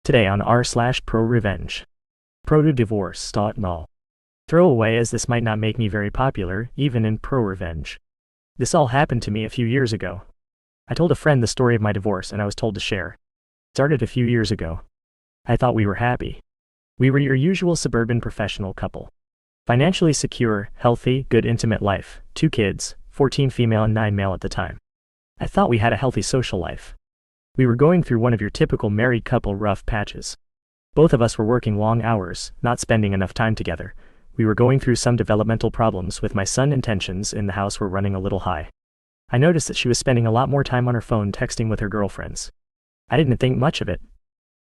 Today on r/ProRevenge Pro Divorce. Null. Throw away, as this might not make me very popular, even in ProRevenge. This all happened to me a few years ago. I told a friend the story of my divorce and I was told to share. It started a few years ago. I thought we were happy. We were your usual suburban professional couple. Financially secure, healthy, good intimate life, 2 kids, 14 female and 9 male at the time. I thought we had a healthy social life. We were going through one of your typical married couple rough patches. Both of us were working long hours, not spending enough time together. We were going through some developmental problems with my son, and tensions in the house were running a little high. I noticed that she was spending a lot more time on her phone texting with her girlfriends. I didn't think much of it.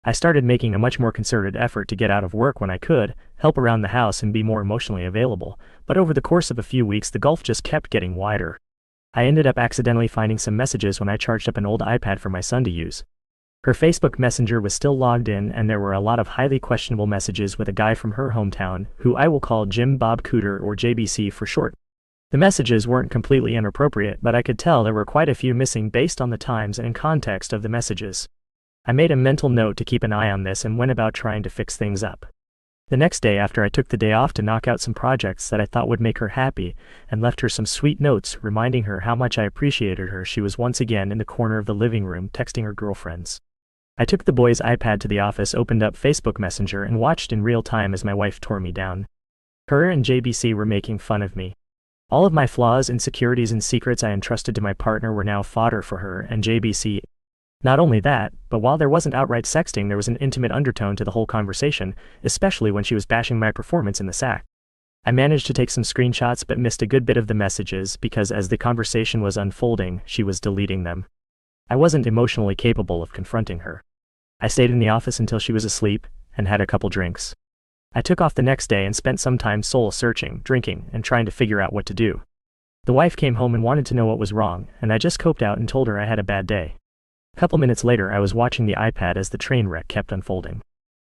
I started making a much more concerted effort to get out of work when I could, help around the house and be more emotionally available, but over the course of a few weeks the gulf just kept getting wider. I ended up accidentally finding some messages when I charged up an old iPad for my son to use. Her Facebook Messenger was still logged in, and there were a lot of highly questionable messages with a guy from her hometown, who I will call Jim Bob Cooter, or JBC for short. The messages weren't completely inappropriate, but I could tell there were quite a few missing based on the times and context of the messages. I made a mental note to keep an eye on this and went about trying to fix things up. The next day, after I took the day off to knock out some projects that I thought would make her happy, and left her some sweet notes reminding her how much I appreciated her, she was once again in the corner of the living room texting her girlfriends. I took the boy's iPad to the office, opened up Facebook Messenger, and watched in real time as my wife tore me down. Her and JBC were making fun of me. All of my flaws, insecurities, and secrets I entrusted to my partner were now fodder for her and JBC. Not only that, but while there wasn't outright sexting, there was an intimate undertone to the whole conversation, especially when she was bashing my performance in the sack. I managed to take some screenshots but missed a good bit of the messages because as the conversation was unfolding, she was deleting them. I wasn't emotionally capable of confronting her. I stayed in the office until she was asleep and had a couple drinks. I took off the next day and spent some time soul-searching, drinking, and trying to figure out what to do. The wife came home and wanted to know what was wrong, and I just coped out and told her I had a bad day. A couple minutes later, I was watching the iPad as the train wreck kept unfolding.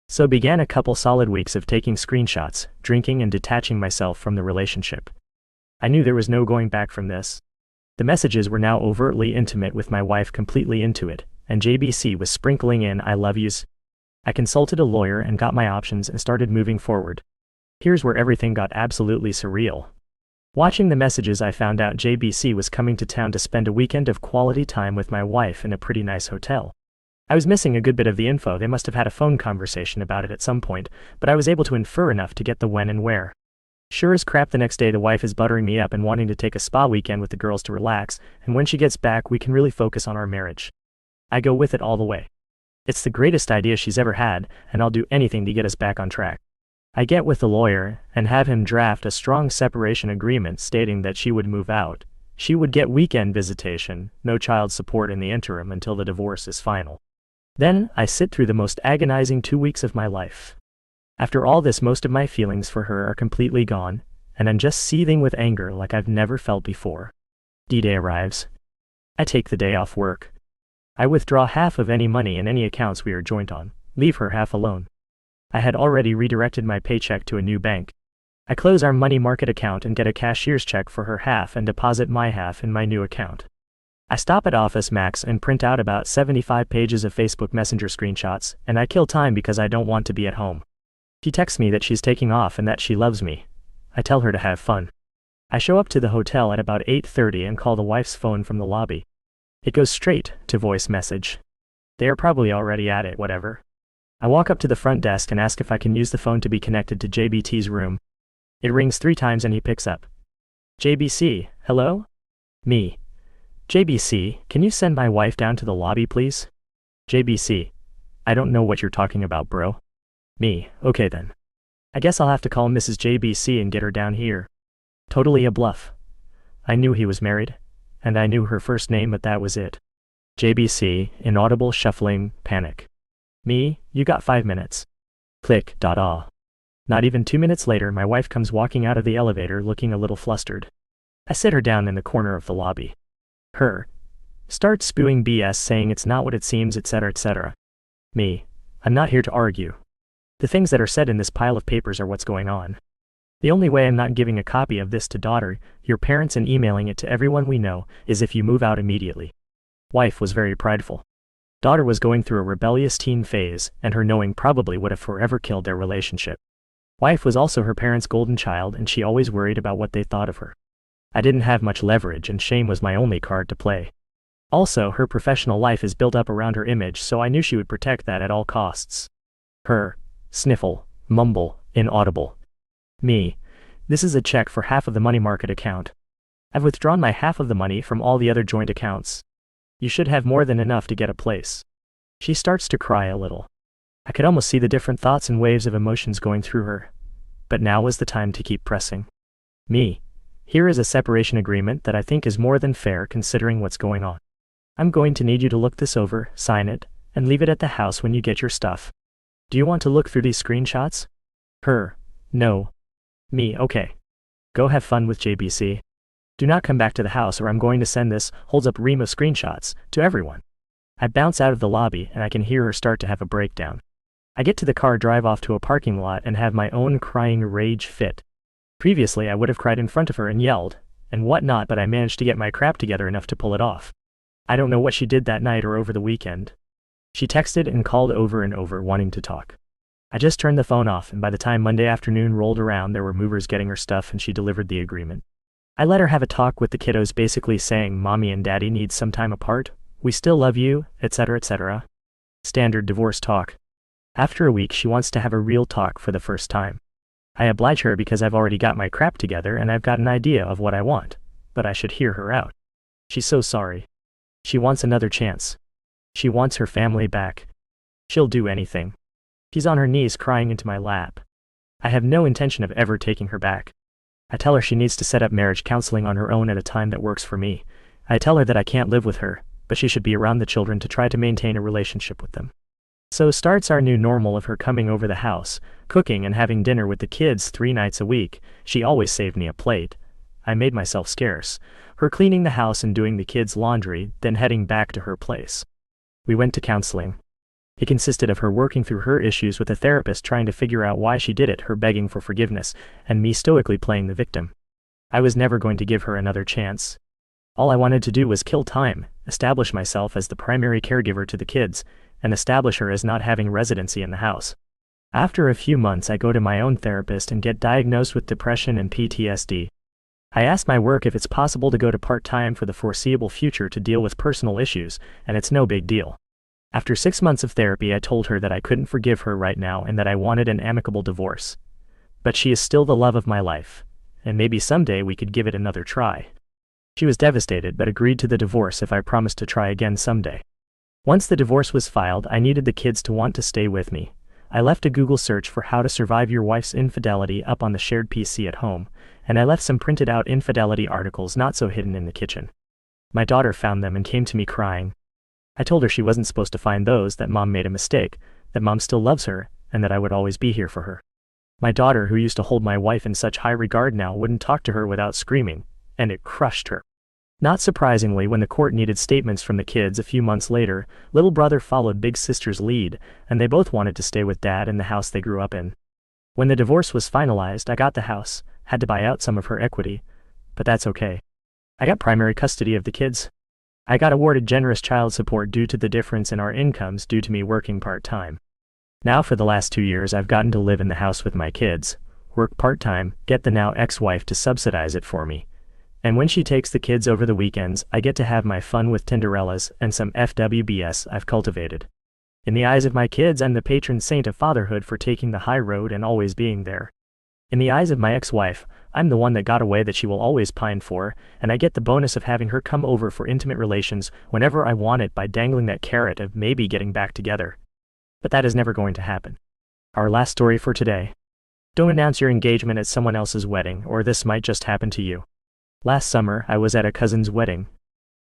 So began a couple solid weeks of taking screenshots, drinking, and detaching myself from the relationship. I knew there was no going back from this. The messages were now overtly intimate, with my wife completely into it, and JBC was sprinkling in "I love yous." I consulted a lawyer and got my options and started moving forward. Here's where everything got absolutely surreal. Watching the messages, I found out JBC was coming to town to spend a weekend of quality time with my wife in a pretty nice hotel. I was missing a good bit of the info. They must have had a phone conversation about it at some point, but I was able to infer enough to get the when and where. Sure as crap, the next day the wife is buttering me up and wanting to take a spa weekend with the girls to relax, and when she gets back we can really focus on our marriage. I go with it all the way. It's the greatest idea she's ever had, and I'll do anything to get us back on track. I get with the lawyer and have him draft a strong separation agreement stating that she would move out. She would get weekend visitation, no child support in the interim until the divorce is final. Then I sit through the most agonizing 2 weeks of my life. After all this, most of my feelings for her are completely gone, and I'm just seething with anger like I've never felt before. D-Day arrives. I take the day off work. I withdraw half of any money in any accounts we are joint on, leave her half alone. I had already redirected my paycheck to a new bank. I close our money market account and get a cashier's check for her half and deposit my half in my new account. I stop at Office Max and print out about 75 pages of Facebook Messenger screenshots, and I kill time because I don't want to be at home. She texts me that she's taking off and that she loves me. I tell her to have fun. I show up to the hotel at about 8:30 and call the wife's phone from the lobby. It goes straight to voice message. They are probably already at it, whatever. I walk up to the front desk and ask if I can use the phone to be connected to JBT's room. It rings 3 times and he picks up. JBC, hello? Me. JBC, can you send my wife down to the lobby, please? JBC, I don't know what you're talking about, bro. Me, okay then. I guess I'll have to call Mrs. JBC and get her down here. Totally a bluff. I knew he was married, and I knew her first name, but that was it. JBC, inaudible shuffling, panic. Me, you got 5 minutes. Click. Ah. Not even 2 minutes later, my wife comes walking out of the elevator looking a little flustered. I sit her down in the corner of the lobby. Her. Starts spewing BS saying it's not what it seems, etc., etc. Me. I'm not here to argue. The things that are said in this pile of papers are what's going on. The only way I'm not giving a copy of this to daughter, your parents, and emailing it to everyone we know is if you move out immediately. Wife was very prideful. Daughter was going through a rebellious teen phase, and her knowing probably would have forever killed their relationship. Wife was also her parents' golden child, and she always worried about what they thought of her. I didn't have much leverage, and shame was my only card to play. Also, her professional life is built up around her image, so I knew she would protect that at all costs. Her. Sniffle. Mumble. Inaudible. Me. This is a check for half of the money market account. I've withdrawn my half of the money from all the other joint accounts. You should have more than enough to get a place. She starts to cry a little. I could almost see the different thoughts and waves of emotions going through her. But now was the time to keep pressing. Me. Here is a separation agreement that I think is more than fair considering what's going on. I'm going to need you to look this over, sign it, and leave it at the house when you get your stuff. Do you want to look through these screenshots? Her. No. Me. Okay. Go have fun with JBC. Do not come back to the house or I'm going to send this, holds up ream of screenshots, to everyone. I bounce out of the lobby and I can hear her start to have a breakdown. I get to the car, drive off to a parking lot, and have my own crying rage fit. Previously I would have cried in front of her and yelled, and whatnot, but I managed to get my crap together enough to pull it off. I don't know what she did that night or over the weekend. She texted and called over and over wanting to talk. I just turned the phone off, and by the time Monday afternoon rolled around there were movers getting her stuff and she delivered the agreement. I let her have a talk with the kiddos, basically saying mommy and daddy need some time apart, we still love you, etc. etc. Standard divorce talk. After a week she wants to have a real talk for the first time. I oblige her because I've already got my crap together and I've got an idea of what I want, but I should hear her out. She's so sorry. She wants another chance. She wants her family back. She'll do anything. She's on her knees crying into my lap. I have no intention of ever taking her back. I tell her she needs to set up marriage counseling on her own at a time that works for me. I tell her that I can't live with her, but she should be around the children to try to maintain a relationship with them. So starts our new normal of her coming over the house, cooking and having dinner with the kids 3 nights a week. She always saved me a plate. I made myself scarce. Her cleaning the house and doing the kids' laundry, then heading back to her place. We went to counseling. It consisted of her working through her issues with a therapist, trying to figure out why she did it, her begging for forgiveness, and me stoically playing the victim. I was never going to give her another chance. All I wanted to do was kill time, establish myself as the primary caregiver to the kids, and establish her as not having residency in the house. After a few months I go to my own therapist and get diagnosed with depression and PTSD. I ask my work if it's possible to go to part-time for the foreseeable future to deal with personal issues, and it's no big deal. After 6 months of therapy I told her that I couldn't forgive her right now and that I wanted an amicable divorce. But she is still the love of my life, and maybe someday we could give it another try. She was devastated but agreed to the divorce if I promised to try again someday. Once the divorce was filed, I needed the kids to want to stay with me. I left a Google search for how to survive your wife's infidelity up on the shared PC at home, and I left some printed out infidelity articles not so hidden in the kitchen. My daughter found them and came to me crying. I told her she wasn't supposed to find those, that mom made a mistake, that mom still loves her, and that I would always be here for her. My daughter, who used to hold my wife in such high regard, now wouldn't talk to her without screaming, and it crushed her. Not surprisingly, when the court needed statements from the kids a few months later, little brother followed big sister's lead, and they both wanted to stay with dad in the house they grew up in. When the divorce was finalized, I got the house, had to buy out some of her equity, but that's okay. I got primary custody of the kids. I got awarded generous child support due to the difference in our incomes due to me working part-time. Now for the last 2 years I've gotten to live in the house with my kids, work part-time, get the now ex-wife to subsidize it for me. And when she takes the kids over the weekends, I get to have my fun with Tinderellas and some FWBS I've cultivated. In the eyes of my kids, I'm the patron saint of fatherhood for taking the high road and always being there. In the eyes of my ex-wife, I'm the one that got away that she will always pine for, and I get the bonus of having her come over for intimate relations whenever I want it by dangling that carrot of maybe getting back together. But that is never going to happen. Our last story for today. Don't announce your engagement at someone else's wedding, or this might just happen to you. Last summer, I was at a cousin's wedding.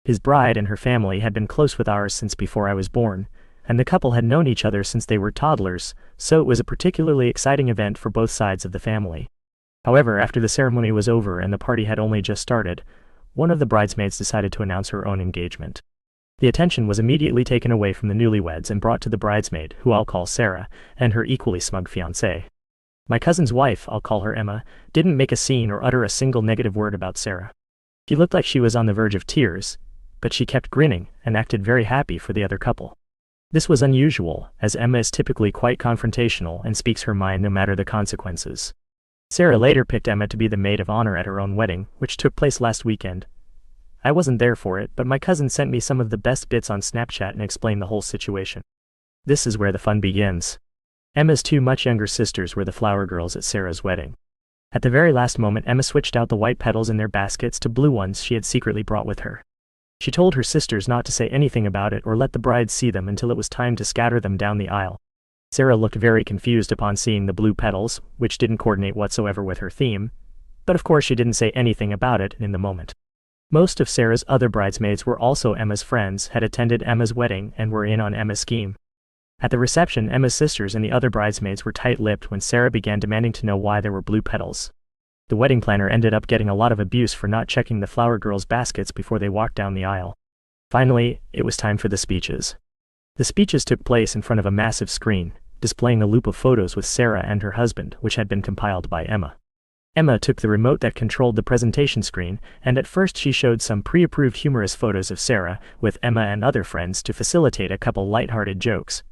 His bride and her family had been close with ours since before I was born, and the couple had known each other since they were toddlers, so it was a particularly exciting event for both sides of the family. However, after the ceremony was over and the party had only just started, one of the bridesmaids decided to announce her own engagement. The attention was immediately taken away from the newlyweds and brought to the bridesmaid, who I'll call Sarah, and her equally smug fiancé. My cousin's wife, I'll call her Emma, didn't make a scene or utter a single negative word about Sarah. She looked like she was on the verge of tears, but she kept grinning and acted very happy for the other couple. This was unusual, as Emma is typically quite confrontational and speaks her mind no matter the consequences. Sarah later picked Emma to be the maid of honor at her own wedding, which took place last weekend. I wasn't there for it, but my cousin sent me some of the best bits on Snapchat and explained the whole situation. This is where the fun begins. Emma's two much younger sisters were the flower girls at Sarah's wedding. At the very last moment, Emma switched out the white petals in their baskets to blue ones she had secretly brought with her. She told her sisters not to say anything about it or let the brides see them until it was time to scatter them down the aisle. Sarah looked very confused upon seeing the blue petals, which didn't coordinate whatsoever with her theme, but of course she didn't say anything about it in the moment. Most of Sarah's other bridesmaids were also Emma's friends, had attended Emma's wedding, and were in on Emma's scheme. At the reception, Emma's sisters and the other bridesmaids were tight-lipped when Sarah began demanding to know why there were blue petals. The wedding planner ended up getting a lot of abuse for not checking the flower girls' baskets before they walked down the aisle. Finally, it was time for the speeches. The speeches took place in front of a massive screen, displaying a loop of photos with Sarah and her husband, which had been compiled by Emma. Emma took the remote that controlled the presentation screen, and at first she showed some pre-approved humorous photos of Sarah, with Emma and other friends to facilitate a couple light-hearted jokes.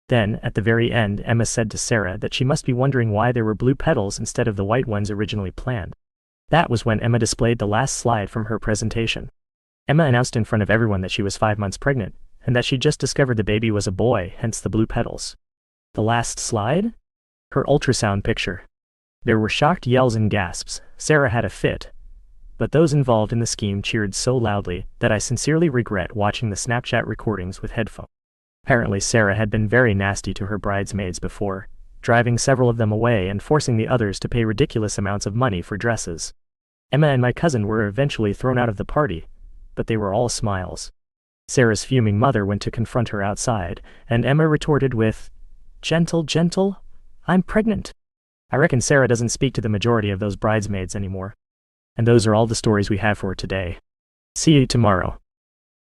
Then, at the very end, Emma said to Sarah that she must be wondering why there were blue petals instead of the white ones originally planned. That was when Emma displayed the last slide from her presentation. Emma announced in front of everyone that she was 5 months pregnant, and that she just discovered the baby was a boy, hence the blue petals. The last slide? Her ultrasound picture. There were shocked yells and gasps. Sarah had a fit. But those involved in the scheme cheered so loudly that I sincerely regret watching the Snapchat recordings with headphones. Apparently Sarah had been very nasty to her bridesmaids before, driving several of them away and forcing the others to pay ridiculous amounts of money for dresses. Emma and my cousin were eventually thrown out of the party, but they were all smiles. Sarah's fuming mother went to confront her outside, and Emma retorted with, "Gentle, gentle, I'm pregnant." I reckon Sarah doesn't speak to the majority of those bridesmaids anymore. And those are all the stories we have for today. See you tomorrow.